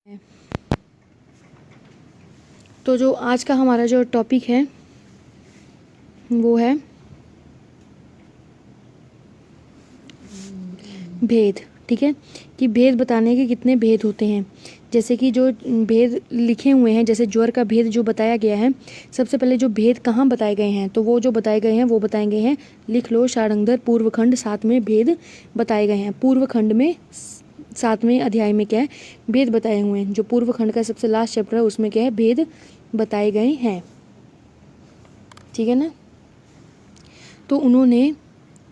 है। तो जो आज का हमारा जो टॉपिक है वो है भेद। ठीक है, कि भेद बताने के कितने भेद होते हैं। जैसे कि जो भेद लिखे हुए हैं, जैसे ज्वर का भेद जो बताया गया है, सबसे पहले जो भेद कहाँ बताए गए हैं, तो वो जो बताए गए हैं वो बताए गए हैं, लिख लो, शार्ंगधर पूर्वखंड 7वें भेद बताए गए हैं। पूर्वखंड में 7वें अध्याय में क्या है, भेद बताए हुए हैं। जो पूर्वखंड का सबसे लास्ट चैप्टर है उसमें क्या है, भेद बताए गए हैं। ठीक है ना। तो उन्होंने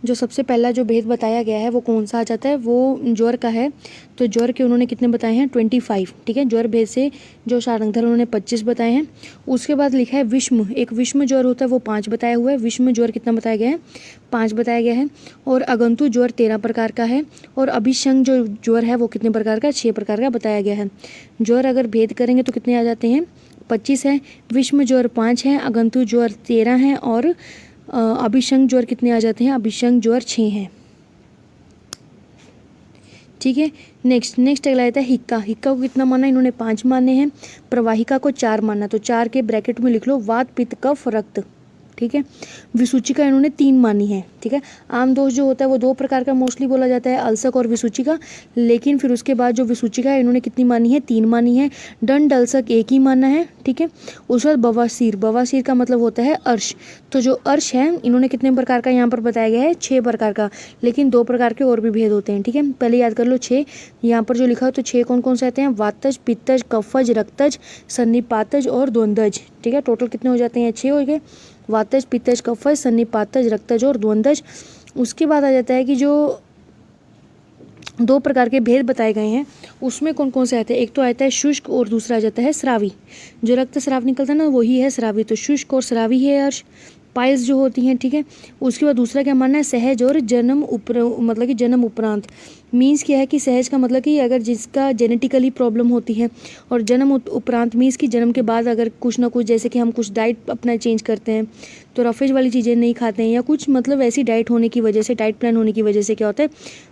जो सबसे पहला जो भेद बताया गया है वो कौन सा आ जाता है, वो ज्वर का है। तो ज्वर के उन्होंने कितने बताए हैं, 25। ठीक है, ज्वर भेद से जो शार्ंगधर उन्होंने 25 बताए हैं। उसके बाद लिखा है विषम, एक विषम ज्वर होता है वो 5 बताया हुआ है। विषम ज्वर कितना बताया गया है, 5 बताया गया है। और अगंतु ज्वर 13 प्रकार का है। और अभिशंग जो ज्वर है वो कितने प्रकार का, 6 प्रकार का बताया गया है। ज्वर अगर भेद करेंगे तो कितने आ जाते हैं, 25 है। विषम ज्वर 5 है, अगंतु ज्वर 13 है, और अभिशंग ज्वर कितने आ जाते हैं, अभिशंग ज्वर 6 हैं। ठीक है, नेक्स्ट अगला आता है हिक्का। हिक्का को कितना माना, इन्होंने 5 माने हैं। प्रवाहिका को 4 माना, तो 4 के ब्रैकेट में लिख लो, वात पित्त कफ रक्त। ठीक है, विसूचिका इन्होंने 3 मानी है। ठीक है, आम दोष जो होता है वो 2 प्रकार का मोस्टली बोला जाता है, अल्सक और विसूचिका। लेकिन फिर उसके बाद जो विसूचिका है इन्होंने कितनी मानी है, 3 मानी है। दंड अल्सक 1 ही माना है। ठीक है, उसके बाद बवासीर, बवासीर का मतलब होता है अर्श। तो जो अर्श है इन्होंने कितने प्रकार का यहाँ पर बताया गया है, 6 प्रकार का। लेकिन 2 प्रकार के और भी भेद होते हैं। ठीक है, पहले याद कर लो 6 यहाँ पर जो लिखा हो, तो 6 कौन कौन से आते हैं, वातज, पित्तज, कफज, रक्तज, सन्निपातज और द्वंद्वज। ठीक है, टोटल कितने हो जाते हैं, 6 हो गए, वातज, पित्तज, कफज, सन्निपातज, रक्तज और द्वंद्वज। उसके बाद आ जाता है कि जो 2 प्रकार के भेद बताए गए हैं उसमें कौन कौन से आते हैं, एक तो आता है शुष्क और दूसरा आ जाता है स्रावी। जो रक्त स्राव निकलता है ना वही है स्रावी। तो शुष्क और स्रावी है अर्श, पाइल्स जो होती हैं। ठीक है, उसके बाद दूसरा क्या मानना है, सहज और जन्म मतलब कि जन्म उपरांत। मीन्स क्या है कि सहज का मतलब कि अगर जिसका जेनेटिकली प्रॉब्लम होती है, और जन्म उपरांत मीन्स कि जन्म के बाद अगर कुछ ना कुछ, जैसे कि हम कुछ डाइट अपना चेंज करते हैं, तो रफेज वाली चीज़ें नहीं खाते हैं, या कुछ मतलब ऐसी डाइट होने की वजह से, डाइट प्लान होने की वजह से क्या होता है,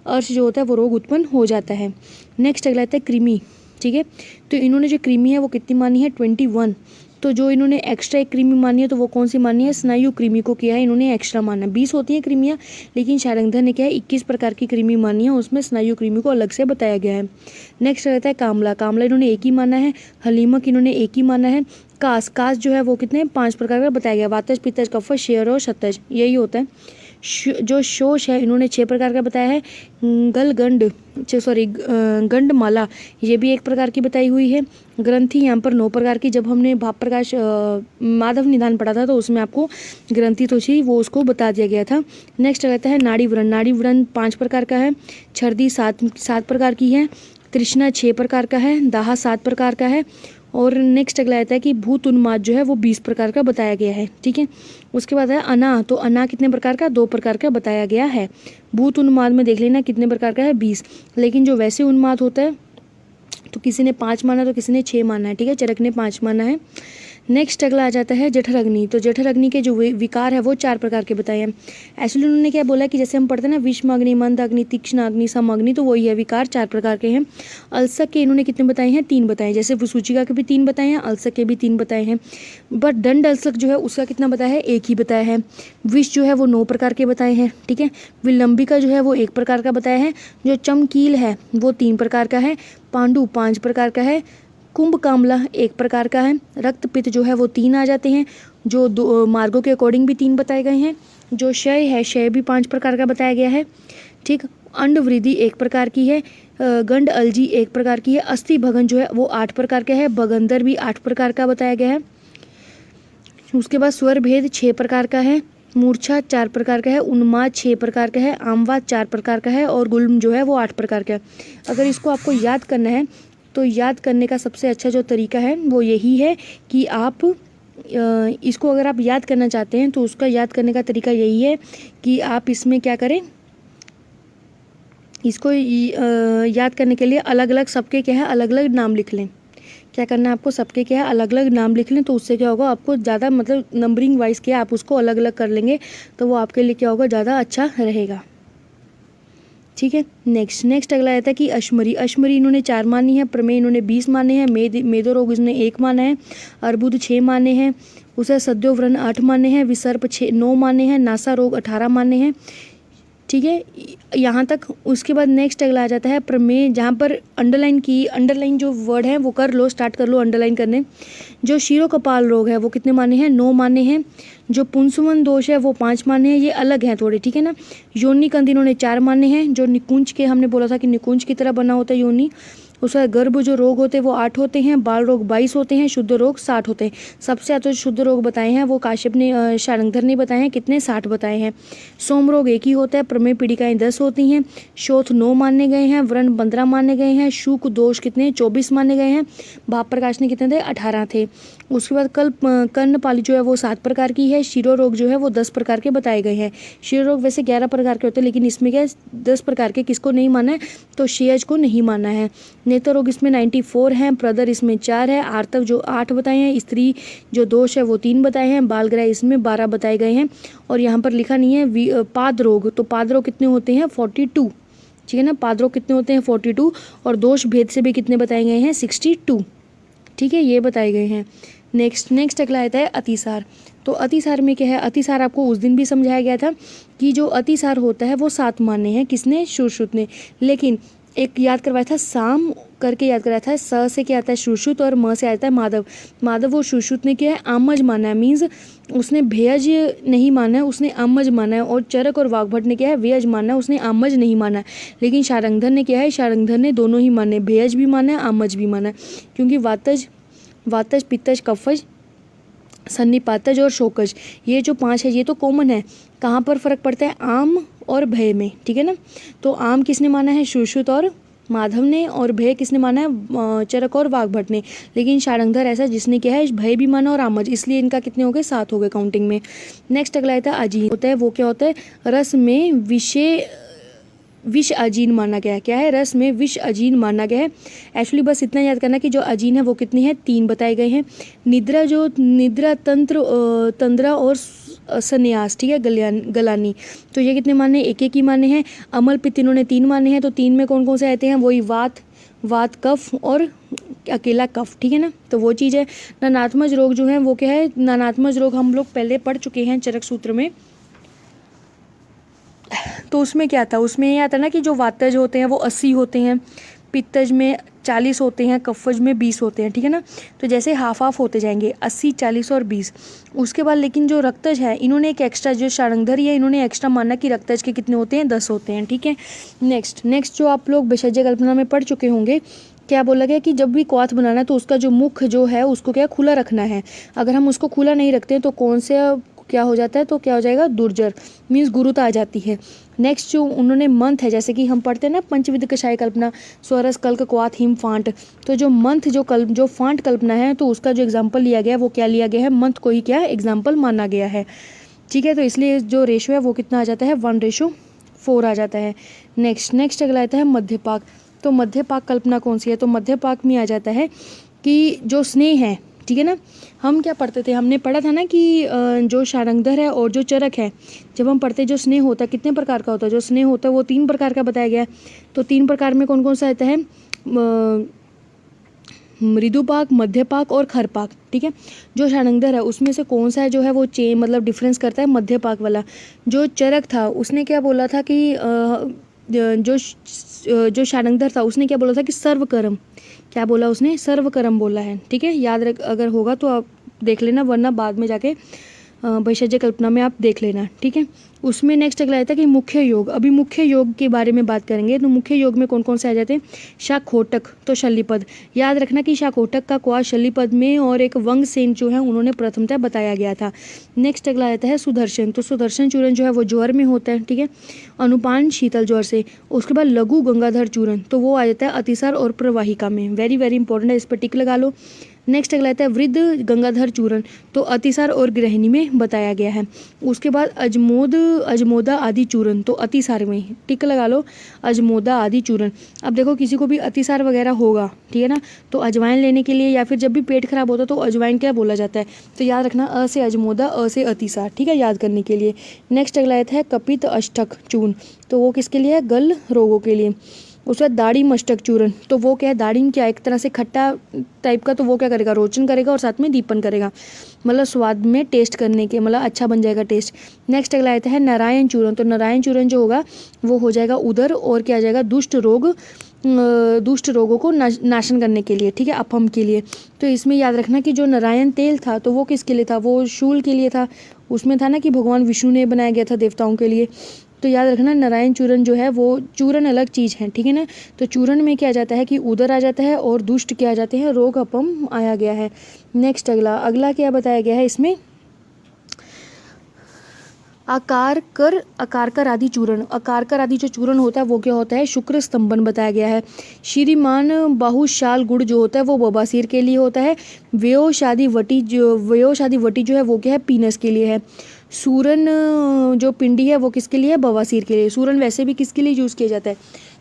अर्श जो होता है वो रोग उत्पन्न हो जाता है। नेक्स्ट अगला आता है कृमि। ठीक है, तो इन्होंने जो कृमि है वो कितनी मानी है, 21। तो जो इन्होंने एक्स्ट्रा एक कृमि मानी है तो वो कौन सी मानी है, स्नायु कृमि को किया है इन्होंने एक्स्ट्रा माना। 20 होती है कृमियाँ, लेकिन शार्ंगधर ने क्या है 21 प्रकार की कृमि मानी है, उसमें स्नायु कृमि को अलग से बताया गया है। नेक्स्ट रहता है कामला। कामला इन्होंने 1 ही माना है। हलीमक इन्होंने 1 ही माना है। कास जो है वो कितने 5 प्रकार का बताया गया, वातज, पित्तज, कफज, शेर और शतज, यही होता है। जो शोष है इन्होंने 6 प्रकार का बताया है। गंडमाला ये भी 1 प्रकार की बताई हुई है। ग्रंथि यहाँ पर 9 प्रकार की, जब हमने भाव प्रकाश माधव निदान पढ़ा था तो उसमें आपको ग्रंथि तो थी वो उसको बता दिया गया था। नेक्स्ट रहता है नाड़ी व्रण। नाड़ी व्रण 5 प्रकार का है। छर्दी 7 प्रकार की है। तृष्णा 6 प्रकार का है। दाह 7 प्रकार का है। और नेक्स्ट अगला आता है कि भूत उन्माद जो है वो 20 प्रकार का बताया गया है। ठीक है, उसके बाद है अना। तो अना कितने प्रकार का, 2 प्रकार का बताया गया है। भूत उन्माद में देख लेना कितने प्रकार का है, 20। लेकिन जो वैसे उन्माद होता है तो किसी ने 5 माना तो किसी ने 6 माना है। ठीक है, चरक ने 5 माना है। नेक्स्ट अगला आ जाता है जठर अग्नि। तो जठर अग्नि के जो विकार है वो 4 प्रकार के बताए हैं। एक्चुअली उन्होंने क्या बोला कि जैसे हम पढ़ते हैं ना, विषम अग्नि, मंद अग्नि, तीक्ष्ण अग्नि, सम अग्नि, तो वही है, विकार 4 प्रकार के हैं। अल्सक के इन्होंने कितने बताए हैं, 3 बताए। जैसे विसूचिका के भी 3 बताए हैं, अल्सक के भी 3 बताए हैं। बट दंड अल्सक जो है उसका कितना बताया है, 1 ही बताया है। विष जो है वो 9 प्रकार के बताए हैं। ठीक है, विलंबिका जो है वो 1 प्रकार का बताया है। जो चमकील है वो 3 प्रकार का है। पांडु 5 प्रकार का है। कुंभ कामला 1 प्रकार का है। रक्त पित्त जो है वो 3 आ जाते हैं। जो मार्गों के अकॉर्डिंग भी 3 बताए गए हैं। जो क्षय है, क्षय भी 5 प्रकार का बताया गया है। ठीक, अंड वृद्धि 1 प्रकार की है। गंड अलजी 1 प्रकार की है। अस्थि भगन जो है वो 8 प्रकार का है। बगंदर भी 8 प्रकार का बताया गया है। उसके बाद स्वर भेद 6 प्रकार का है। मूर्छा 4 प्रकार का है। उन्माद 6 प्रकार का है। आमवाद 4 प्रकार का है। और गुल्म जो है वो 8 प्रकार का है। अगर इसको आपको याद करना है तो याद करने का सबसे अच्छा जो तरीका है वो यही है कि आप इसको अगर आप याद करना चाहते हैं तो उसका याद करने का तरीका यही है कि आप इसमें क्या करें, इसको याद करने के लिए अलग अलग सबके क्या है अलग अलग नाम लिख लें। क्या करना है आपको, सबके क्या है अलग अलग नाम लिख लें, तो उससे क्या होगा आपको ज़्यादा मतलब नंबरिंग वाइज क्या आप उसको अलग अलग कर लेंगे तो वो आपके लिए क्या होगा ज़्यादा अच्छा रहेगा। ठीक है। नेक्स्ट अगला आता है कि अश्मरी इन्होंने 4 मानी है, प्रमेय इन्होंने 20 माने हैं, मेदो रोग इसने 1 माना है, अर्बुद 6 माने हैं, उसे सद्यो व्रण 8 माने हैं, विसर्प 9 माने हैं, नासा रोग 18 माने हैं। ठीक है, यहाँ तक। उसके बाद नेक्स्ट अगला आ जाता है प्रमेय, जहाँ पर अंडरलाइन जो वर्ड है वो कर लो, स्टार्ट कर लो अंडरलाइन करने। जो शीरो कपाल रोग है वो कितने माने हैं, 9 माने हैं। जो पुंसवन दोष है वो 5 माने हैं, ये अलग हैं थोड़े, ठीक है ना। योनि कंद इन्होंने 4 माने हैं। जो निकुंज के हमने बोला था कि निकुंज की तरह बना होता है योनि, उसका गर्भ जो रोग होते हैं वो 8 होते हैं, बाल रोग 22 होते हैं, शुद्ध रोग 60 होते हैं। सबसे ज़्यादा शुद्ध रोग बताए हैं वो काश्यप ने, शारंगधर ने बताए हैं, कितने 60 बताए हैं। सोम रोग 1 ही होता है, प्रमेय पीड़िकाएं 10 होती हैं, शोथ 9 माने गए हैं, व्रण 15 माने गए हैं, शुक दोष कितने 24 माने गए हैं, भाव प्रकाश ने कितने थे 18 थे। उसके बाद कर्णपाली जो है वो 7 प्रकार की है, शिरो रोग जो है वो 10 प्रकार के बताए गए हैं। शिरो रोग वैसे 11 प्रकार के होते हैं, लेकिन इसमें क्या 10 प्रकार के, किसको नहीं माना है, तो शेयज को नहीं माना है। नेत्र रोग इसमें 94 हैं, प्रदर इसमें 4 है, आर्तव जो 8 बताए हैं, स्त्री जो दोष है वो 3 बताए हैं, बालग्रह इसमें 12 बताए गए हैं। और यहाँ पर लिखा नहीं है पाद रोग, तो पाद रोग कितने होते हैं 42, ठीक है ना। पाद रोग कितने होते हैं 42, और दोष भेद से भी कितने बताए गए हैं 62, ठीक है, ये बताए गए हैं। नेक्स्ट अगला आता है अतिसार। तो अतिसार में क्या है, अतिसार आपको उस दिन भी समझाया गया था कि जो अतिसार होता है वो 7 माने हैं, किसने, सुश्रुत ने। लेकिन एक याद करवाया था, साम करके याद कराया था, स से क्या आता है सुश्रुत और म से आता है माधव वो सुश्रुत ने क्या है आमज माना है, मीन्स उसने भेयज नहीं माना है, उसने आमज माना है। और चरक और वाग्भट ने क्या है वेयज माना है, उसने आमज नहीं माना है। लेकिन शारंगधर ने क्या है, शारंगधर ने दोनों ही माने, भेयज भी माना है, आमज भी माना है। क्योंकि वातज पित्तज कफज सन्निपातज और शोकज, ये जो 5 है ये तो कॉमन है। कहाँ पर फर्क पड़ता है, आम और भय में, ठीक है ना। तो आम किसने माना है, सुश्रुत और माधव ने, और भय किसने माना है, चरक और वाग्भट ने। लेकिन शारंगधर ऐसा जिसने क्या है भय भी माना और आमज, इसलिए इनका कितने हो गए 7 हो गए काउंटिंग में। नेक्स्ट अगला आता है अजीन होता है, वो क्या होता है, रस में विष अजीन माना गया है। क्या है, रस में विष अजीन माना गया है। एक्चुअली बस इतना याद करना कि जो अजीन है वो कितनी है 3 बताए गए हैं। निद्रा तंद्रा और संन्यास, ठीक है, गलानी, तो ये कितने माने, 1 ही माने हैं। अमल पित्त इन्होंने 3 माने हैं, तो 3 में कौन कौन से आते हैं, वही वात कफ और अकेला कफ, ठीक है ना। तो वो चीज़ है। ननात्मज रोग जो है वो क्या है, ननात्मज रोग हम लोग पहले पढ़ चुके हैं चरक सूत्र में। तो उसमें क्या था, उसमें ये आता ना कि जो वातज होते हैं वो 80 होते हैं, पित्तज में 40 होते हैं, कफज में 20 होते हैं, ठीक है ना। तो जैसे हाफ होते जाएंगे 80, 40 और 20। उसके बाद लेकिन जो रक्तज है इन्होंने एक एक्स्ट्रा, जो शारंगधर है इन्होंने एक्स्ट्रा माना कि रक्तज के कितने होते हैं 10 होते हैं, ठीक है। नेक्स्ट जो आप लोग भेषज कल्पना में पढ़ चुके होंगे, क्या बोला गया कि जब भी क्वाथ बनाना है तो उसका जो मुख जो है उसको क्या खुला रखना है। अगर हम उसको खुला नहीं रखते हैं तो कौन से क्या हो जाता है, तो क्या हो जाएगा दुर्जर, मीन्स गुरुता आ जाती है। नेक्स्ट जो उन्होंने मंथ है, जैसे कि हम पढ़ते हैं ना पंचविध कषाय कल्पना, स्वरस कल्क क्वाथ हिम फांट, तो जो मंथ जो फांट कल्पना है तो उसका जो एग्जाम्पल लिया गया है वो क्या लिया गया है, मंथ को ही क्या एग्जाम्पल माना गया है, ठीक है। तो इसलिए जो रेशो है वो कितना आ जाता है 1:4 आ जाता है। नेक्स्ट अगला आता है मध्यपाक। तो मध्यपाक कल्पना कौन सी है, तो मध्यपाक में आ जाता है कि जो स्नेह है, ठीक है ना। हम क्या पढ़ते थे, हमने पढ़ा था ना कि जो शारंगधर है और जो चरक है, जब हम पढ़ते जो स्नेह होता है कितने प्रकार का होता है, जो स्नेह होता है वो 3 प्रकार का बताया गया है। तो 3 प्रकार में कौन कौन सा आता है, मृदुपाक, मध्यपाक और खरपाक, ठीक है। जो शारंगधर है उसमें से कौन सा है जो है वो मतलब डिफरेंस करता है मध्यपाक वाला। जो चरक था उसने क्या बोला था कि जो शारंगधर था उसने क्या बोला था कि सर्वकर्म, क्या बोला उसने, सर्वकर्म बोला है, ठीक है। याद रख, अगर होगा तो आप देख लेना, वरना बाद में जाके भेषज कल्पना में आप देख लेना, ठीक है। उसमें नेक्स्ट अगला आता है कि मुख्य योग। अभी मुख्य योग के बारे में बात करेंगे। तो मुख्य योग में कौन कौन से आ जाते हैं, शाखोटक, तो शल्यपद। याद रखना कि शाखोटक का क्वा शल्यपद में और एक वंगसेन जो है उन्होंने प्रथमतः बताया गया था। नेक्स्ट अगला आता है सुदर्शन। तो सुदर्शन चूर्ण जो है वो ज्वर में होता है, ठीक है, अनुपान शीतल ज्वर से। उसके बाद लघु गंगाधर चूर्ण, तो वो आ जाता है अतिसार और प्रवाहिका में। वेरी वेरी इंपॉर्टेंट है, इस पर टिक लगा लो। नेक्स्ट अगला आता है वृद्ध गंगाधर चूर्ण, तो अतिसार और गृहिणी में बताया गया है। उसके बाद अजमोद अजमोदा आदि चूर्ण, तो अतिसार में टिक लगा लो, अजमोदा आदि चूर्ण। अब देखो किसी को भी अतिसार वगैरह होगा, ठीक है ना, तो अजवाइन लेने के लिए या फिर जब भी पेट खराब होता है तो अजवाइन क्या बोला जाता है, तो याद रखना अ से अजमोदा, अ से अतिसार, ठीक है, याद करने के लिए। नेक्स्ट अगला आता है कपित अष्टक चूर्ण, तो वो किसके लिए है, गल रोगों के लिए। उसके बाद दाढ़ी मस्तक चूर्ण, तो वो क्या है, दाढ़ी में क्या एक तरह से खट्टा टाइप का, तो वो क्या करेगा, रोचन करेगा और साथ में दीपन करेगा, मतलब स्वाद में टेस्ट करने के, मतलब अच्छा बन जाएगा टेस्ट। नेक्स्ट अगला आता है नारायण चूर्ण, तो नारायण चूर्ण जो होगा वो हो जाएगा उदर और क्या आ जाएगा, दुष्ट रोगों को नाशन करने के लिए, ठीक है, अपम के लिए। तो इसमें याद रखना कि जो नारायण तेल था तो वो किसके लिए था, वो शूल के लिए था, उसमें था ना कि भगवान विष्णु ने बनाया गया था देवताओं के लिए। तो याद रखना नारायण चूर्ण जो है वो चूर्ण अलग चीज़ है, ठीक है ना। तो चूर्ण में क्या आ जाता है कि उदर आ जाता है और दुष्ट क्या आ जाते हैं, रोग अपम आया गया है। नेक्स्ट अगला क्या बताया गया है इसमें, अकारकर आदि चूर्ण। अकारकर आदि जो चूर्ण होता है वो क्या होता है, शुक्र स्तंभन बताया गया है। श्रीमान बाहुशाल गुड़ जो होता है वो बवासीर के लिए होता है। व्योशादी वटी जो है वो क्या है, पीनस के लिए है। सूरन जो पिंडी है वो किसके लिए है, बवासीर के लिए। सूरन वैसे भी किसके लिए यूज़ किया जाता है,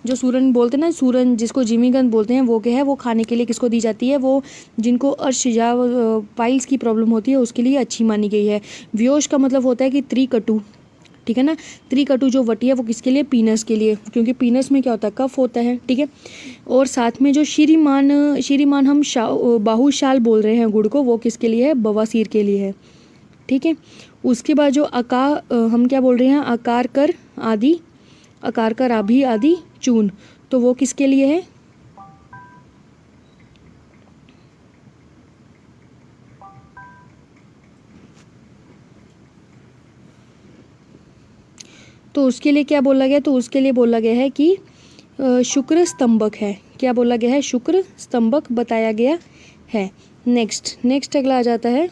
जो सूरन बोलते हैं ना, सूरन जिसको जिमीगंध बोलते हैं, वो क्या है, वो खाने के लिए किसको दी जाती है, वो जिनको अर्श या पाइल्स की प्रॉब्लम होती है उसके लिए अच्छी मानी गई है। व्योश का मतलब होता है कि त्रिकटु, ठीक है ना, त्रिकटु जो वटी है वो किसके लिए, पीनस के लिए, क्योंकि पीनस में क्या होता है, कफ होता है, ठीक है। और साथ में जो श्रीमान हम बाहुशाल बोल रहे हैं गुड़ को, वो किसके लिए है, बवासीर के लिए है, ठीक है। उसके बाद जो हम क्या बोल रहे हैं, आकार कर आभी आदि चून, तो वो किसके लिए है, तो उसके लिए क्या बोला गया, तो उसके लिए बोला गया है कि शुक्र स्तंभक है। क्या बोला गया है, शुक्र स्तंभक बताया गया है। नेक्स्ट अगला आ जाता है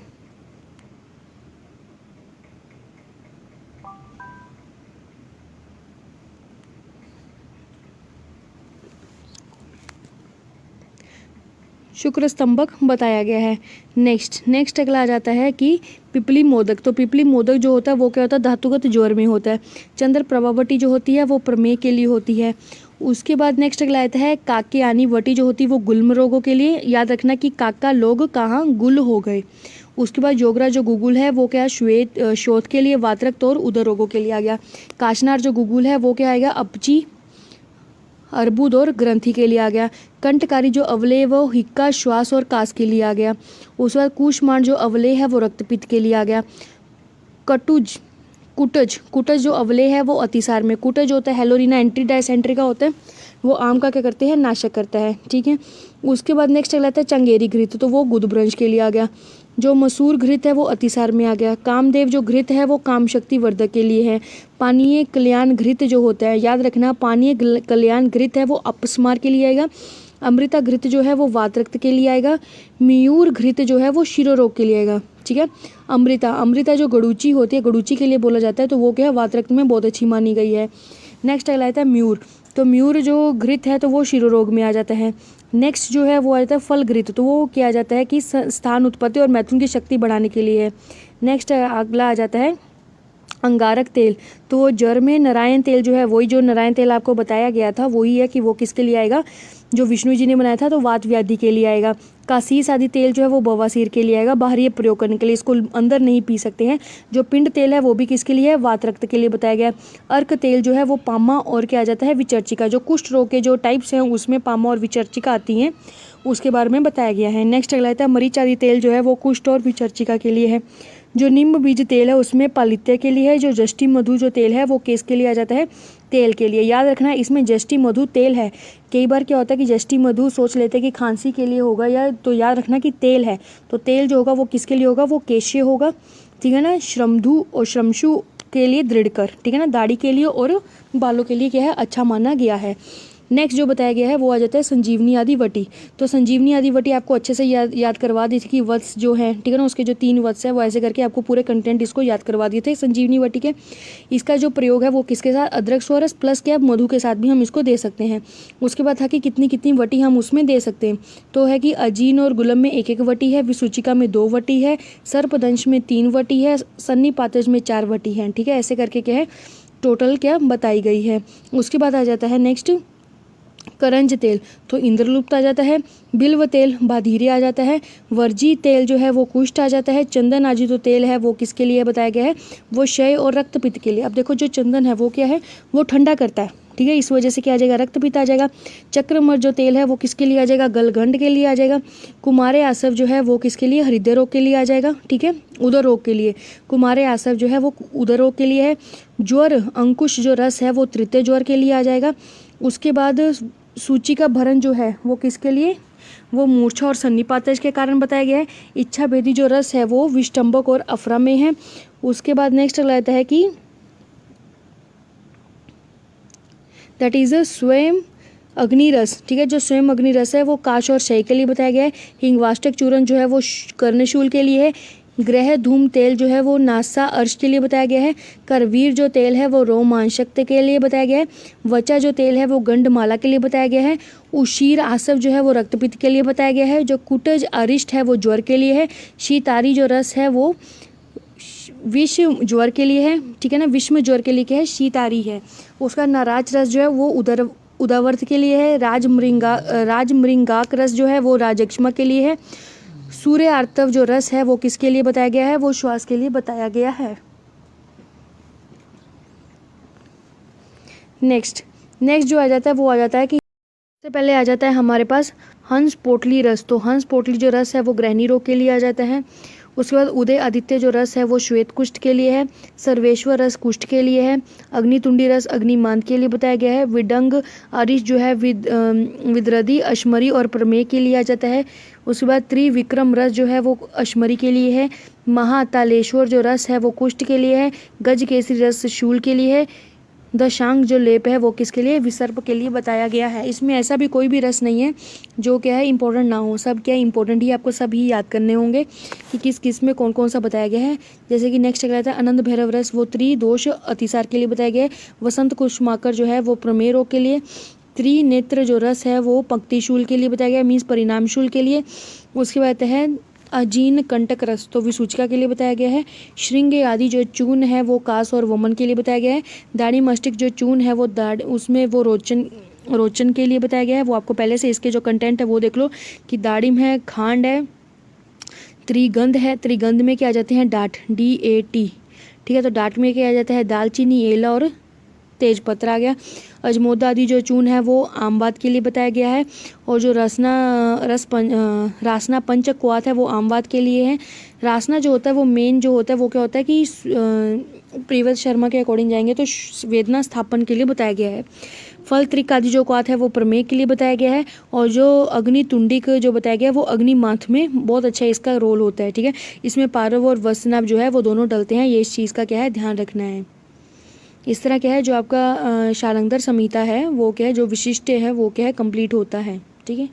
शुक्र स्तंभक बताया गया है। नेक्स्ट अगला आ जाता है कि पिपली मोदक, तो पिपली मोदक जो होता है वो क्या होता है, धातुगत ज्वर में होता है। चंद्र प्रभावटी जो होती है वो प्रमेय के लिए होती है। उसके बाद नेक्स्ट अगला आता है काके यानी वटी जो होती है वो गुल्म रोगों के लिए। याद रखना कि काका लोग कहाँ गुल हो गए। उसके बाद जोगरा जो गुगुल है वो क्या श्वेत शोथ के लिए, वातरक्त और उदर रोगों के लिए आ गया। काशनार जो गुगुल है वो क्या आएगा, अपची, अर्बुद और ग्रंथि के लिए आ गया। कंठकारी जो अवलेय वो हिक्का, श्वास और कास के लिए आ गया। उसके बाद कुष्मांड जो अवलेय है वो रक्तपित्त के लिए आ गया। कुटज जो अवलेय है वो अतिसार में। कुटज होता है हेलोरिना एंटी डायसेंट्री का होता है, वो आम का क्या करते हैं, नाशक करता है, ठीक है। उसके बाद नेक्स्ट अगला आता है चंगेरी घृत, तो वो गुदभ्रंश के लिए आ गया। जो मसूर घृत है वो अतिसार में आ गया। कामदेव जो घृत है वो काम शक्ति वर्धक के लिए है। पानीय कल्याण घृत जो होता है, याद रखना पानीय कल्याण घृत है वो अपस्मार के लिए आएगा। अमृता घृत जो है वो वातरक्त के लिए आएगा। मयूर घृत जो है वो शिरोरोग के लिए आएगा, ठीक है। अमृता जो गड़ूची होती है, गड़ूची के लिए बोला जाता है, तो वो क्या है, वातरक्त में बहुत अच्छी मानी गई है। नेक्स्ट अगला आता है म्यूर, तो म्यूर जो घृत है तो वो शिरोरोग में आ जाता है। नेक्स्ट जो है वो आ जाता है फल घृत, तो वो किया जाता है कि स्थान उत्पत्ति और मैथुन की शक्ति बढ़ाने के लिए है। नेक्स्ट अगला आ जाता है अंगारक तेल, तो जर में नारायण तेल जो है, वही जो नारायण तेल आपको बताया गया था वही है कि वो किसके लिए आएगा, जो विष्णु जी ने बनाया था, तो वात व्याधि के लिए आएगा। कासीस आदि तेल जो है वो बवासीर के लिए आएगा, बाहरी प्रयोग करने के लिए, इसको अंदर नहीं पी सकते हैं। जो पिंड तेल है वो भी किसके लिए है, वात रक्त के लिए बताया गया। अर्क तेल जो है वो पामा और क्या आ जाता है, विचर्चिका, जो कुष्ठ रोग के जो टाइप्स हैं उसमें पामा और विचर्चिका आती हैं, उसके बारे में बताया गया है। नेक्स्ट अगला आता है मरीच आदि तेल जो है वो कुष्ठ और विचर्चिका के लिए है। जो निम्ब बीज तेल है उसमें पालित्य के लिए है। जो जष्टि मधु जो तेल है वो किस के लिए आ जाता है, तेल के लिए। याद रखना इसमें जष्टि मधु तेल है। कई बार क्या होता है कि जष्टि मधु सोच लेते हैं कि खांसी के लिए होगा, या तो याद रखना कि तेल है, तो तेल जो होगा वो किसके लिए होगा, वो केशे होगा, ठीक है ना। श्रमधु और श्रमशु के लिए दृढ़कर, ठीक है ना, दाढ़ी के लिए और बालों के लिए क्या है, अच्छा माना गया है। नेक्स्ट जो बताया गया है वो आ जाता है संजीवनी आदि वटी। तो संजीवनी आदि वटी आपको अच्छे से याद करवा दी थी कि वत्स जो है, ठीक है ना, उसके जो 3 वत्स है वो ऐसे करके आपको पूरे कंटेंट इसको याद करवा दिए थे संजीवनी वटी के। इसका जो प्रयोग है वो किसके साथ, अदरक सोरस प्लस क्या मधु के साथ भी हम इसको दे सकते हैं। उसके बाद था कि कितनी कितनी वटी हम उसमें दे सकते हैं, तो है कि अजीन और गुलम में 1-1 वटी है, विसूचिका में 2 वटी है, सर्पदंश में 3 वटी है, सन्निपातज में 4 वटी है, ठीक है। ऐसे करके क्या है टोटल क्या बताई गई है। उसके बाद आ जाता है नेक्स्ट करंज तेल, तो इंद्रलुप्त आ जाता है, बिल्व तेल बाधीरे आ जाता है, वर्जी तेल जो है वो कुष्ठ आ जाता है, चंदन आदि जो तेल है वो किसके लिए बताया गया है, वो क्षय और रक्तपित्त के लिए। अब देखो जो चंदन है वो क्या है, वो ठंडा करता है, ठीक है, इस वजह से क्या आ जाएगा, रक्तपित्त आ जाएगा। चक्रमर जो तेल है वो किसके लिए आ जाएगा, गलगंड के लिए आ जाएगा। कुमारे आसव जो है वो किसके लिए, हृदय रोग के लिए आ जाएगा, ठीक है, उदर रोग के लिए। कुमारे आसव जो है वो उदर रोग के लिए है। ज्वर अंकुश जो रस है वो तृतीय ज्वर के लिए आ जाएगा। उसके बाद सूची का भरण जो है वो किसके लिए, वो मूर्छा और सन्निपातज के कारण बताया गया है। इच्छा भेदी जो रस है वो विष्टंभक और अफरा में है। उसके बाद नेक्स्ट लगता है कि दैट इज स्वयं अग्निरस, ठीक है, जो स्वयं अग्निरस है वो काश और क्षय के लिए बताया गया है। हिंगवाष्टक चूर्ण जो है वो कर्णशूल के लिए है। ग्रह धूम तेल जो है वो नासा अर्श के लिए बताया गया है। करवीर जो तेल है वो रोमांशक्त के लिए बताया गया है। वचा जो तेल है वो गंडमाला के लिए बताया गया है। उशीर आसव जो है वो रक्तपित्त के लिए बताया गया है। जो कुटज अरिष्ट है वो ज्वर के लिए है। शीतारी जो रस है वो विषम ज्वर के लिए है, ठीक है ना, विषम ज्वर के लिए क्या है, शीतारी है। उसका नाराज रस जो है वो उदावर्त के लिए है। राजमृंगाक रस जो है वो राजक्षमा के लिए है। सूर्य आर्तव जो रस है वो किसके लिए बताया गया है, वो श्वास के लिए बताया गया है। नेक्स्ट जो आ जाता है वो आ जाता है कि सबसे पहले आ जाता है हमारे पास हंस पोटली रस। तो हंस पोटली जो रस है वो ग्रहणी रोग के लिए आ जाता है। उसके बाद उदय आदित्य जो रस है वो श्वेत कुष्ठ के लिए है। सर्वेश्वर रस कुष्ठ के लिए है। अग्नितुंडी रस अग्निमांद के लिए बताया गया है। विडंग अरिश जो है विद्रदी अश्मरी और प्रमेय के लिए आ जाता है। उसके बाद त्रिविक्रम रस जो है वो अश्मरी के लिए है। महातालेश्वर जो रस है वो कुष्ठ के लिए है। गज केसरी रस शूल के लिए है। दशांग जो लेप है वो किसके लिए, विसर्प के लिए बताया गया है। इसमें ऐसा भी कोई भी रस नहीं है जो क्या है इंपॉर्टेंट ना हो, सब क्या इंपॉर्टेंट ही आपको सभी याद करने होंगे कि किस किस में कौन कौन सा बताया गया है। जैसे कि नेक्स्ट कहता है आनंद भैरव रस वो त्रिदोष अतिसार के लिए बताया गया है। वसंत कुष्माकर जो है वो प्रमेय रोग के लिए। त्रिनेत्र जो रस है वो पंक्तिशूल के लिए बताया गया है, मीन्स परिणामशूल के लिए। उसके बाद है अजीन कंटक रस, तो विसूचिका के लिए बताया गया है। श्रृंग आदि जो चूर्ण है वो कास और वमन के लिए बताया गया है। दाढ़ी मस्तिष्क जो चूर्ण है वो उसमें वो रोचन के लिए बताया गया है। वो आपको पहले से इसके जो कंटेंट है वो देख लो कि दाढ़िम है, खांड है, त्रिगंध है, त्रिगंध में क्या आ जाते हैं, डाट DAT, ठीक है। तो डाट में क्या आ जाता है, दालचीनी, एला और तेजपत्र आ गया। अजमोदा आदि जो चूर्ण है वो आमवाद के लिए बताया गया है। और जो रासना पंचक्वाथ है वो आमवाद के लिए है। रासना जो होता है वो मेन जो होता है वो क्या होता है कि प्रीवत शर्मा के अकॉर्डिंग जाएंगे तो वेदना स्थापन के लिए बताया गया है। फल त्रिक आदि जो क्वाथ है वो प्रमेय के लिए बताया गया है। और जो अग्नितुंडिक जो बताया गया है वो अग्निमाथ में बहुत अच्छा इसका रोल होता है, ठीक है। इसमें पारव और वसनाभ जो है वो दोनों डलते हैं, ये इस चीज़ का क्या है ध्यान रखना है। इस तरह क्या है जो आपका शालंगर संहिता है वो क्या है, जो विशिष्ट है वो क्या है कंप्लीट होता है, ठीक है।